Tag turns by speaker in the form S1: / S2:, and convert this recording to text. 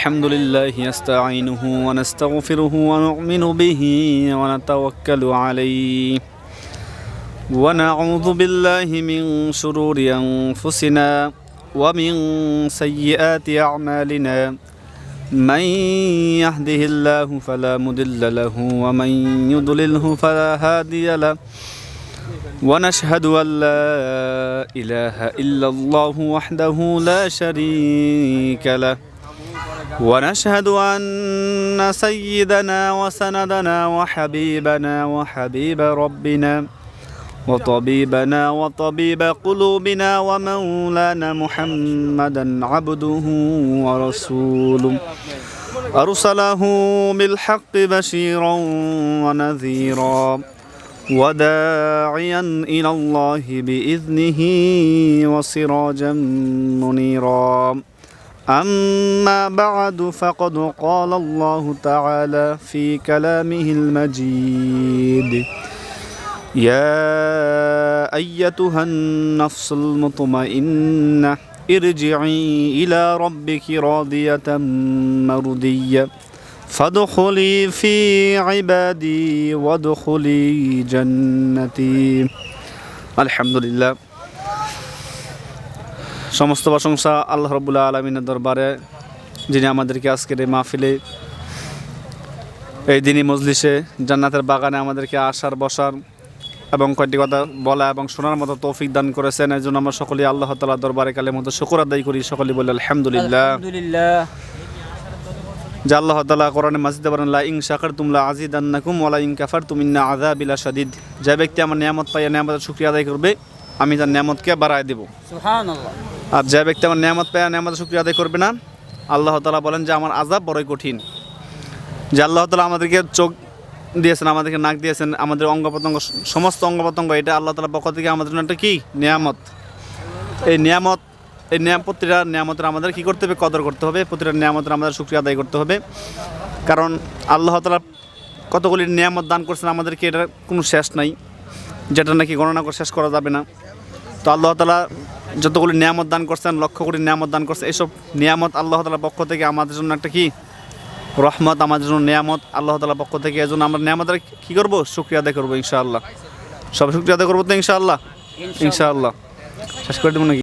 S1: الحمد لله نستعينه ونستغفره ونؤمن به ونتوكل عليه ونعوذ بالله من شرور أنفسنا ومن سيئات أعمالنا من يهده الله فلا مضل له ومن يضلله فلا هادي له ونشهد أن لا إله إلا الله وحده لا شريك له ونشهد أن سيدنا وسندنا وحبيبنا وحبيب ربنا وطبيبنا وطبيب قلوبنا ومولانا محمدا عبده ورسوله أرسله بالحق بشيرا ونذيرا وداعيا إلى الله بإذنه وسراجا منيرا أما بعد فقد قال الله تعالى في كلامه المجيد يا أيتها النفس المطمئنة ارجعي إلى ربك راضية مرضية فادخلي في عبادي وادخلي جنتي الحمد لله সমস্ত প্রশংসা আল্লাহ রাব্বুল আলামিনের দরবারে, যিনি আমাদেরকে আজকের এই মাহফিলে, এই দিনী মজলিসে, জান্নাতের বাগানে আমাদেরকে আসার, বসার এবং কয়েকটি কথা বলা এবং শোনার মতো তৌফিক দান করেছেন। এই জন্য আমরা সকলেই আল্লাহ তাআলার দরবারে কালেমত শুকর আদায় করি। সকলেই বলি আলহামদুলিল্লাহ। যে আল্লাহ তাআলা কোরআনে মাজিদে বলেন, লা ইন শাকারতুম লা আযীদান্নাকুম ওয়া লা ইন কাফারতুম ইন্না আযাবি লাশাদীদ। যে ব্যক্তি আমার নিয়ামত পাইয়া নিয়ামতের শুকরিয়া আদায় করবে, আমি তার নিয়ামতকে বাড়ায় দেব। সুবহানাল্লাহ। আর যে ব্যক্তি আমার নিয়ামত পাইয়া নিয়ামতের শুকরিয়া আদায় করবে না, আল্লাহ তাআলা বলেন যে আমার আযাব বড়ই কঠিন। যে আল্লাহ তাআলা আমাদেরকে চোখ দিয়েছেন, আমাদেরকে নাক দিয়েছেন, আমাদের অঙ্গ প্রত্যঙ্গ, সমস্ত অঙ্গ প্রত্যঙ্গ, এটা আল্লাহ তাআলার পক্ষ থেকে আমাদের জন্য একটা কি নিয়ামত। এই প্রতিটা নিয়ামতের আমাদের কী করতে হবে? কদর করতে হবে। প্রতিটা নিয়ামতের আমাদের শুকরিয়া আদায় করতে হবে। কারণ আল্লাহ তাআলা কতগুলি নিয়ামত দান করছেন আমাদেরকে, এটার কোনো শেষ নাই, যেটা নাকি গণনা করে শেষ করা যাবে না। তো আল্লাহ তাআলা যতগুলি নিয়ামত দান করছেন, লক্ষ কোটি নিয়ামত দান করছেন, এইসব নিয়ামত আল্লাহ তাআলার পক্ষ থেকে আমাদের জন্য একটা কি রহমত, আমাদের জন্য নিয়ামত আল্লাহ তাআলার পক্ষ থেকে। এই জন্য আমরা নিয়ামতের কী করবো? শুকরিয়া আদায় করবো ইনশাআল্লাহ। সব শুকরিয়া আদায় করবো তো ইনশাআল্লাহ। ইনশাআল্লাহ শেষ করে দেবো নাকি?